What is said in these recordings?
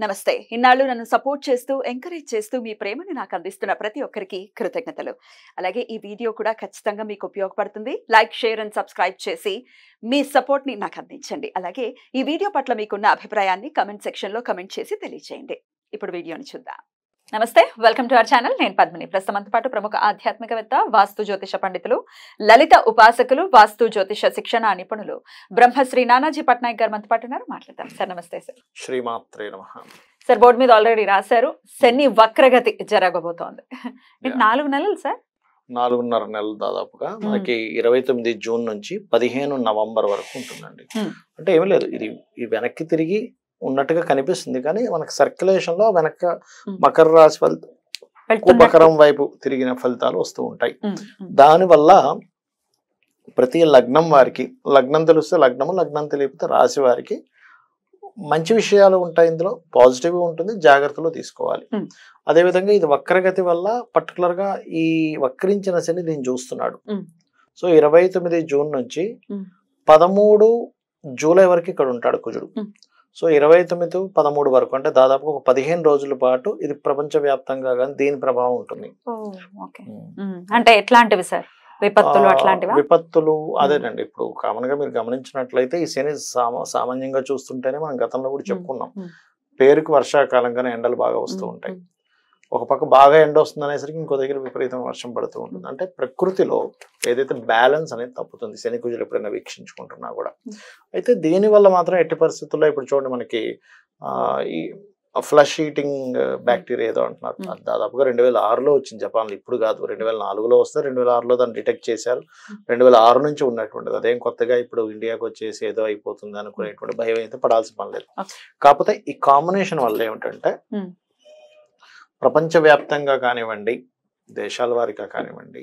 నమస్తే. ఇన్నాళ్ళు నన్ను సపోర్ట్ చేస్తూ, ఎంకరేజ్ చేస్తూ మీ ప్రేమని నాకు అందిస్తున్న ప్రతి ఒక్కరికి కృతజ్ఞతలు. అలాగే ఈ వీడియో కూడా ఖచ్చితంగా మీకు ఉపయోగపడుతుంది. లైక్, షేర్ అండ్ సబ్స్క్రైబ్ చేసి మీ సపోర్ట్‌ని నాకు అందించండి. అలాగే ఈ వీడియో పట్ల మీకున్న అభిప్రాయాన్ని కామెంట్ సెక్షన్‌లో కామెంట్ చేసి తెలియజేయండి. ఇప్పుడు వీడియోని చూద్దాం. నమస్తే, వెల్కమ్ టు అవర్ ఛానల్. నేను పద్మిని. ప్రస్తుతంతో పాటు ప్రముఖ ఆధ్యాత్మికవేత్త, వాస్తు జ్యోతిష పండితులు, లలిత ఉపాసకులు, వాస్తు జ్యోతిష శిక్షణ నిపుణులు బ్రహ్మశ్రీ నానాజీ పట్నాయక్ గారు మనతో పాటు ఉన్నారు. మాట్లాడతాం. సార్ నమస్తే. సార్ శ్రీమాత్రే నమః. సార్, బోర్డు మీద ఆల్రెడీ రాశారు, శని వక్రగతి జరగబోతోంది. 4 నెలలు సార్, 4.5 నెలలు దాదాపుగా మనకి 29 జూన్ నుంచి 15 నవంబర్ వరకు ఉంటుందండి. అంటే ఏమీ లేదు, ఇది ఈ వెనక్కి తిరిగి ఉన్నట్టుగా కనిపిస్తుంది, కానీ మనకి సర్క్యులేషన్ లో వెనక మకర రాశి కుంభకరం వైపు తిరిగిన ఫలితాలు వస్తూ ఉంటాయి. దానివల్ల ప్రతి లగ్నం వారికి, లగ్నం తెలిస్తే లగ్నము, లగ్నం తెలియకపోతే రాశి వారికి మంచి విషయాలు ఉంటాయి. ఇందులో పాజిటివ్ ఉంటుంది, జాగ్రత్తలు తీసుకోవాలి. అదేవిధంగా ఇది వక్రగతి వల్ల పర్టికులర్ గా ఈ వక్రించిన శని దీన్ని చూస్తున్నాడు. సో 29 జూన్ నుంచి 13 జూలై వరకు ఇక్కడ ఉంటాడు కుజుడు. సో 29, 13 వరకు, అంటే దాదాపు ఒక 15 రోజుల పాటు ఇది ప్రపంచ వ్యాప్తంగా కానీ దీని ప్రభావం ఉంటుంది. అంటే ఎట్లాంటివి సార్? విపత్తులు అట్లాంటివి? విపత్తులు అదేనండి. ఇప్పుడు కామన్ గా మీరు గమనించినట్లయితే ఈ శని సామాన్యంగా చూస్తుంటేనే మనం గతంలో కూడా చెప్పుకున్నాం, పేరుకు వర్షాకాలంగానే ఎండలు బాగా వస్తూ ఉంటాయి. ఒక పక్క బాగా ఎండ వస్తుంది అనేసరికి ఇంకో దగ్గర విపరీతం వర్షం పడుతూ ఉంటుంది. అంటే ప్రకృతిలో ఏదైతే బ్యాలెన్స్ అనేది తప్పుతుంది, శని కుజులు ఎప్పుడైనా వీక్షించుకుంటున్నా కూడా. అయితే దీనివల్ల మాత్రం ఎట్టి పరిస్థితుల్లో ఇప్పుడు చూడండి, మనకి ఈ ఫ్లష్ ఈటింగ్ బ్యాక్టీరియా ఏదో అంటున్నారు, దాదాపుగా 2006లో వచ్చింది జపాన్లో. ఇప్పుడు కాదు, 2004లో వస్తే 2006లో దాన్ని డిటెక్ట్ చేశారు. 2006 నుంచి ఉన్నటువంటిది, అదేం కొత్తగా ఇప్పుడు ఇండియాకి వచ్చేసి ఏదో అయిపోతుంది అనుకునేటువంటి భయం అయితే పడాల్సిన పని లేదు. కాకపోతే ఈ కాంబినేషన్ వల్ల ఏమిటంటే ప్రపంచవ్యాప్తంగా కానివ్వండి, దేశాల వారిగా కానివ్వండి,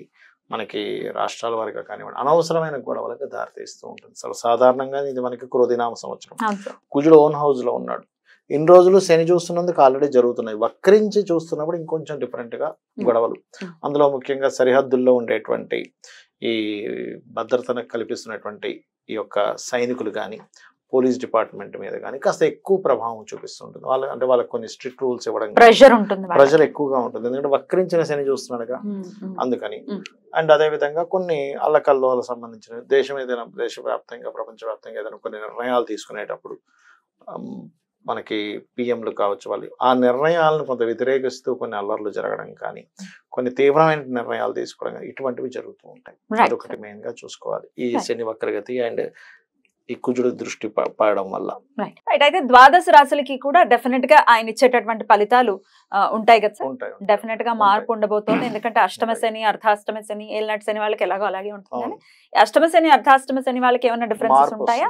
మనకి రాష్ట్రాల వారిగా కానివ్వండి, అనవసరమైన గొడవలకు దారితీస్తూ ఉంటుంది. సాధారణంగా ఇది మనకి క్రోధినామ సంవత్సరం. కుజుడు ఓన్ హౌస్ లో ఉన్నాడు. ఇన్ని రోజులు శని చూస్తున్నందుకు ఆల్రెడీ జరుగుతున్నాయి. వక్రించి చూస్తున్నప్పుడు ఇంకొంచెం డిఫరెంట్ గా గొడవలు. అందులో ముఖ్యంగా సరిహద్దుల్లో ఉండేటువంటి ఈ భద్రతను కల్పిస్తున్నటువంటి ఈ యొక్క సైనికులు కానీ, పోలీస్ డిపార్ట్మెంట్ మీద కానీ కాస్త ఎక్కువ ప్రభావం చూపిస్తుంటుంది. అంటే వాళ్ళకి కొన్ని స్ట్రిక్ట్ రూల్స్ ఇవ్వడం, ప్రెషర్ ఎక్కువగా ఉంటుంది. ఎందుకంటే వక్రించిన శని చూస్తున్నాడుగా, అందుకని. అండ్ అదే విధంగా కొన్ని అల్లకల్లోలకు సంబంధించిన దేశవ్యాప్తంగా, ప్రపంచవ్యాప్తంగా ఏదైనా కొన్ని నిర్ణయాలు తీసుకునేటప్పుడు మనకి పిఎంలు కావచ్చు, వాళ్ళు ఆ నిర్ణయాలను కొంత వ్యతిరేకిస్తూ కొన్ని అల్లర్లు జరగడం కానీ, కొన్ని తీవ్రమైన నిర్ణయాలు తీసుకోవడం కానీ, ఇటువంటివి జరుగుతూ ఉంటాయి. అదొకటి మెయిన్ గా చూసుకోవాలి ఈ శని వక్రగతి అండ్ ఈ కుజుడు దృష్టి పడడం వల్ల. అయితే ద్వాదశ రాశులకి కూడా డెఫినెట్ గా ఆయన ఇచ్చేటటువంటి ఫలితాలు ఉంటాయి కదా సార్? డెఫినెట్ గా మార్పు ఉండబోతోంది. ఎందుకంటే అష్టమ శని, అర్ధాష్టమ శని, ఏలినాటి శని వాళ్ళకి ఎలాగో అలాగే ఉంటుంది. కానీ అష్టమ శని, అర్ధాష్టమ శని వాళ్ళకి ఏమైనా డిఫరెన్సెస్ ఉంటాయా?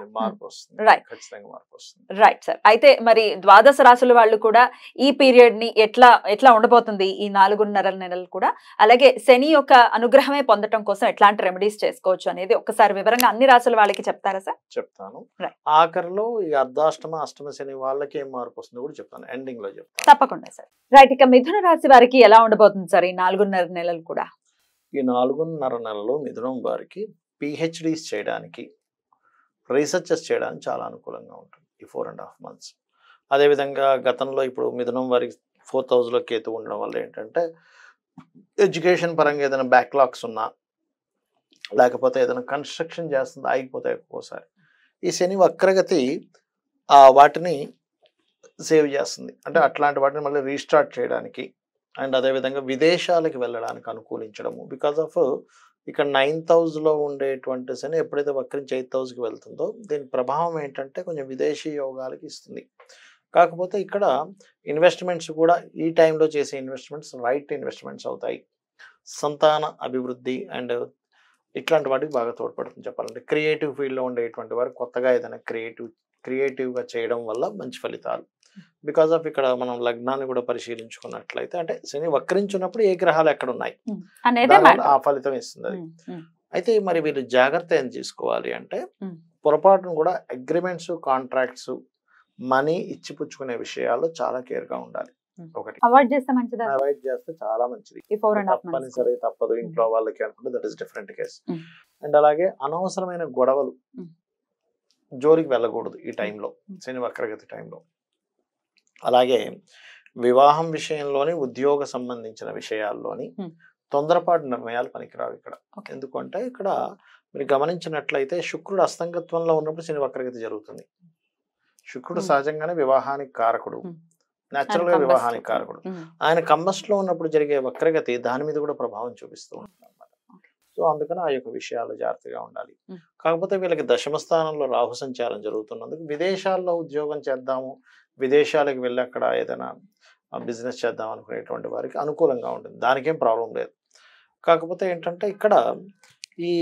Right sir. అయితే మరి ద్వాదశ రాశుల వాళ్ళు కూడా ఈ పీరియడ్ ని ఎట్లా ఉండబోతుంది ఈ 4.5 నెలలు కూడా? అలాగే శని యొక్క అనుగ్రహమే పొందడం కోసం ఎట్లాంటి రెమెడీస్ చేసుకోవచ్చు అనేది ఒక్కసారి వివరంగా అన్ని రాశుల వాళ్ళకి చెప్తారా సార్? చెప్తాను. ఆఖరిలో ఈ అర్ధాష్టమ, అష్టమ శని వాళ్ళకి ఏం మార్పు వస్తుందో కూడా చెప్తాను, ఎండింగ్ లో చెప్తాను. తప్పకుండా సార్. రైట్. ఇక మిథున రాశి వారికి ఎలా ఉండబోతుంది సార్ ఈ 4.5 నెలలు కూడా? ఈ 4.5 నెలలు మిథునం వారికి పిహెచ్డీస్ చేయడానికి, రీసెర్చెస్ చేయడానికి చాలా అనుకూలంగా ఉంటుంది ఈ 4.5 months. అదేవిధంగా గతంలో ఇప్పుడు మిథునం వారికి 4th house లో కేతు ఉండడం వల్ల ఏంటంటే ఎడ్యుకేషన్ పరంగా ఏదైనా బ్యాక్లాగ్స్ ఉన్నా, లేకపోతే ఏదైనా కన్స్ట్రక్షన్ చేస్తుంది ఆగిపోతాయి ఒక్కోసారి. ఈ శని వక్రగతి వాటిని సేవ్ చేస్తుంది. అంటే అట్లాంటి వాటిని మళ్ళీ రీస్టార్ట్ చేయడానికి అండ్ అదేవిధంగా విదేశాలకు వెళ్ళడానికి అనుకూలించడము. బికాస్ ఆఫ్ ఇక్కడ 9th house లో ఉండేటువంటి శని ఎప్పుడైతే వక్రించి 8th house కి వెళ్తుందో దీని ప్రభావం ఏంటంటే కొంచెం విదేశీ యోగాలకి ఇస్తుంది. కాకపోతే ఇక్కడ ఇన్వెస్ట్మెంట్స్ కూడా ఈ టైంలో చేసే ఇన్వెస్ట్మెంట్స్ రైట్ ఇన్వెస్ట్మెంట్స్ అవుతాయి. సంతాన అభివృద్ధి అండ్ ఇట్లాంటి వాటికి బాగా తోడ్పడుతుంది చెప్పాలంటే. క్రియేటివ్ ఫీల్డ్లో ఉండేటువంటి వారు కొత్తగా ఏదైనా క్రియేటివ్గా చేయడం వల్ల మంచి ఫలితాలు. బికాస్ ఆఫ్ ఇక్కడ మనం లగ్నాన్ని కూడా పరిశీలించుకున్నట్లయితే, అంటే శని వక్రించున్నప్పుడు ఏ గ్రహాలు ఎక్కడ ఉన్నాయి ఆ ఫలితం ఇస్తుంది అది. అయితే మరి వీళ్ళు జాగ్రత్త ఏం తీసుకోవాలి అంటే, పొరపాటును కూడా అగ్రిమెంట్స్, కాంట్రాక్ట్స్, మనీ ఇచ్చిపుచ్చుకునే విషయాల్లో చాలా కేర్గా ఉండాలి. ఒకటి అవాయిడ్ చేస్తే మంచిది, అవాయిడ్ చేస్తే చాలా మంచిది. తప్పనిసరి తప్పదు ఇంట్లో వాళ్ళకి అనుకుంటే that is different case. And అలాగే అనవసరమైన గొడవలు జోలికి వెళ్ళకూడదు ఈ టైంలో, శని వక్రగతి టైంలో. అలాగే వివాహం విషయంలోని ఉద్యోగ సంబంధించిన విషయాల్లోని తొందరపాటు నిర్ణయాలు పనికిరావు ఇక్కడ. ఎందుకంటే ఇక్కడ మీరు గమనించినట్లయితే శుక్రుడు అస్తంగత్వంలో ఉన్నప్పుడు శని వక్రగతి జరుగుతుంది. శుక్రుడు సహజంగానే వివాహానికి కారకుడు, న్యాచురల్ గా వివాహానికి కారకుడు. ఆయన కంబస్ట్ లో ఉన్నప్పుడు జరిగే వక్రగతి దాని మీద కూడా ప్రభావం చూపిస్తూ ఉంటుంది అన్నమాట. సో అందుకని ఆ యొక్క విషయాలు జాగ్రత్తగా ఉండాలి. కాకపోతే వీళ్ళకి దశమ స్థానంలో రాహు సంచారం జరుగుతున్నందుకు విదేశాల్లో ఉద్యోగం చేద్దాము, విదేశాలకు వెళ్ళి అక్కడ ఏదైనా బిజినెస్ చేద్దాం అనుకునేటువంటి వారికి అనుకూలంగా ఉంటుంది, దానికేం ప్రాబ్లం లేదు. కాకపోతే ఏంటంటే ఇక్కడ ఈ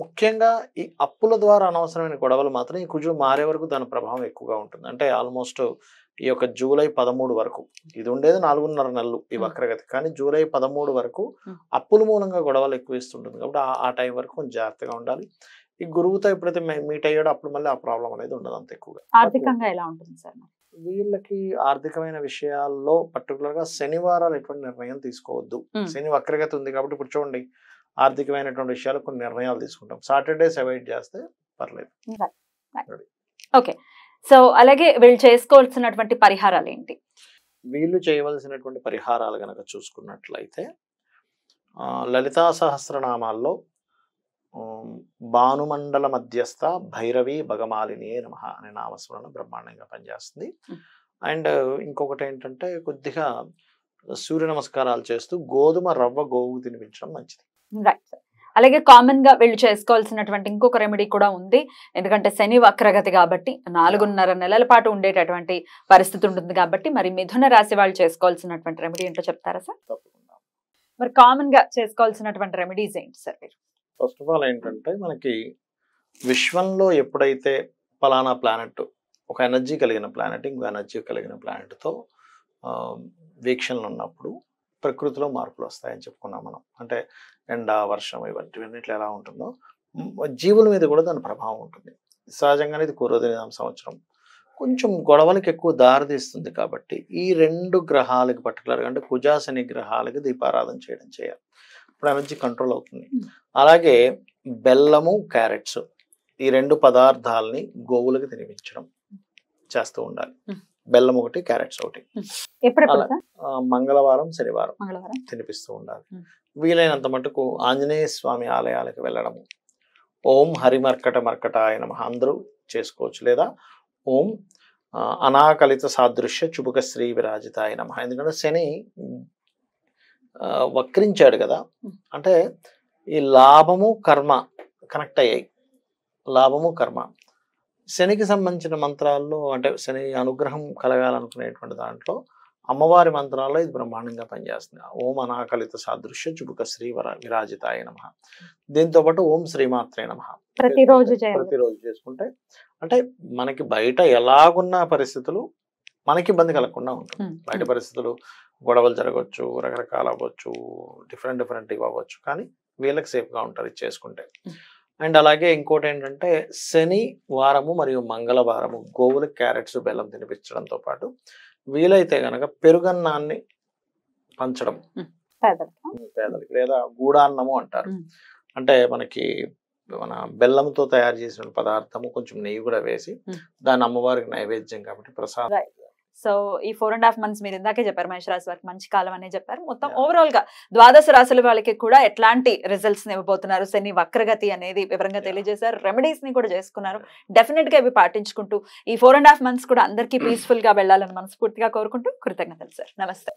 ముఖ్యంగా ఈ అప్పుల ద్వారా అనవసరమైన గొడవలు మాత్రం ఈ కుజుడు మారే వరకు దాని ప్రభావం ఎక్కువగా ఉంటుంది. అంటే ఆల్మోస్ట్ ఈ యొక్క జూలై 13 వరకు, ఇది ఉండేది 4.5 నెలలు ఈ వక్రగతి, కానీ జూలై 13 వరకు అప్పుల మూలంగా గొడవలు ఎక్కువ ఇస్తుంటుంది. కాబట్టి ఆ టైం వరకు కొంచెం జాగ్రత్తగా ఉండాలి. ఈ గురువుతో ఎప్పుడైతే మీట్ అయ్యాడో అప్పుడు మళ్ళీ ఆ ప్రాబ్లం అనేది ఉండదు అంత ఎక్కువగా. ఆర్థికంగా ఎలా ఉంటుంది సార్? వీళ్ళకి ఆర్థికమైన విషయాల్లో పర్టికులర్ గా శనివారాలు ఎటువంటి నిర్ణయం తీసుకోవద్దు. శని వక్రగతి ఉంది కాబట్టి ఇప్పుడు చూడండి, ఆర్థికమైనటువంటి విషయాలు కొన్ని నిర్ణయాలు తీసుకుంటాం. సాటర్డేస్ అవాయిడ్ చేస్తే పర్లేదు. ఓకే, సో అలాగే వీళ్ళు చేసుకోవాల్సినటువంటి పరిహారాలు ఏంటి? వీళ్ళు చేయవలసినటువంటి పరిహారాలు గనక చూసుకున్నట్లయితే లలితా సహస్రనామాల్లో భానుమండల మధ్యస్థ భైరవి భగమాలిని నమః అనే నామస్మరణ బ్రహ్మాండంగా పనిచేస్తుంది. అండ్ ఇంకొకటి ఏంటంటే కొద్దిగా సూర్య నమస్కారాలు చేస్తూ గోధుమ రవ్వ గోవు తినిపించడం మంచిది. Right sir. అలాగే కామన్ గా వీళ్ళు చేసుకోవాల్సినటువంటి ఇంకొక రెమెడీ కూడా ఉంది. ఎందుకంటే శని వక్రగతి కాబట్టి 4.5 నెలల పాటు ఉండేటటువంటి పరిస్థితి ఉంటుంది కాబట్టి, మరి మిథున రాశి వాళ్ళు చేసుకోవాల్సినటువంటి రెమెడీ ఏంటో చెప్తారా సార్? తప్పకుండా. మరి కామన్ గా చేసుకోవాల్సినటువంటి రెమెడీస్ ఏంటి సార్? ఫస్ట్ ఆఫ్ ఆల్ ఏంటంటే మనకి విశ్వంలో ఎప్పుడైతే పలానా ప్లానెట్ ఒక ఎనర్జీ కలిగిన ప్లానెట్ ఇంకో ఎనర్జీ కలిగిన ప్లానెట్తో వీక్షణలు ఉన్నప్పుడు ప్రకృతిలో మార్పులు వస్తాయని చెప్పుకున్నాం మనం. అంటే ఎండ వర్షం ఇవన్నిట్లో ఎలా ఉంటుందో జీవుల మీద కూడా దాని ప్రభావం ఉంటుంది. సహజంగానే ఇది పూర్వదిన సంవత్సరం కొంచెం గొడవలకి ఎక్కువ దారితీస్తుంది కాబట్టి ఈ 2 గ్రహాలకి పర్టికులర్గా అంటే కుజ శని గ్రహాలకి దీపారాధన చేయాలి. ఇప్పుడు ఎనర్జీ కంట్రోల్ అవుతుంది. అలాగే బెల్లము క్యారెట్స్ ఈ 2 పదార్థాలని గోవులకు తినిపించడం చేస్తూ ఉండాలి. బెల్లం ఒకటి, క్యారెట్స్ ఒకటి. మంగళవారం శనివారం తినిపిస్తూ ఉండాలి. వీలైనంత మటుకు ఆంజనేయ స్వామి ఆలయాలకు వెళ్ళడము, ఓం హరిమర్కట మర్కటాయ నమః అందరూ చేసుకోవచ్చు. లేదా ఓం అనాకలిత సాదృశ్య చుబుక శ్రీ విరాజితాయ నమః. ఎందుకంటే శని వక్రించాడు కదా, అంటే ఈ లాభము కర్మ కనెక్ట్ అయ్యాయి. లాభము కర్మ శనికి సంబంధించిన మంత్రాల్లో అంటే శని అనుగ్రహం కలగాలనుకునేటువంటి దాంట్లో అమ్మవారి మంత్రాల్లో ఇది బ్రహ్మాండంగా పనిచేస్తుంది. ఓం అనాకలిత సాదృశ్య చుబుక శ్రీ విరాజితాయ నమః. దీంతో పాటు ఓం శ్రీమాత్రే నమః ప్రతిరోజు చేసుకుంటే అంటే మనకి బయట ఎలాగున్న పరిస్థితులు మనకి ఇబ్బంది కలగకుండా ఉంటుంది. బయట పరిస్థితులు గొడవలు జరగవచ్చు, రకరకాల అవ్వచ్చు, డిఫరెంట్ ఇవి అవ్వచ్చు, కానీ వీళ్ళకి సేఫ్గా ఉంటారు ఇది చేసుకుంటే. అండ్ అలాగే ఇంకోటి ఏంటంటే శని వారము మరియు మంగళవారము గోవులకు క్యారెట్స్ బెల్లం తినిపించడంతో పాటు వీలైతే గనక పెరుగన్నాన్ని పంచడం పేదలకి, లేదా గూడాన్నము అంటారు. అంటే మనకి మన బెల్లంతో తయారు చేసిన పదార్థము కొంచెం నెయ్యి కూడా వేసి దాన్ని అమ్మవారికి నైవేద్యం కాబట్టి ప్రసాదం. సో ఈ 4.5 months మీరు ఇందాకే చెప్పారు మేషరాశి వారికి మంచి కాలం అనే చెప్పారు. మొత్తం ఓవరాల్ గా ద్వాదశ రాశుల వాళ్ళకి కూడా ఎట్లాంటి రిజల్ట్స్ ఇవ్వబోతున్నారు, శని వక్రగతి అనేది వివరంగా తెలియజేశారు. రెమెడీస్ ని కూడా చేసుకున్నారు. డెఫినెట్ గా ఇవి పాటించుకుంటూ ఈ 4.5 months కూడా అందరికీ పీస్ఫుల్ గా వెళ్ళాలని మనస్ఫూర్తిగా కోరుకుంటూ కృతజ్ఞతలు సార్. నమస్తే.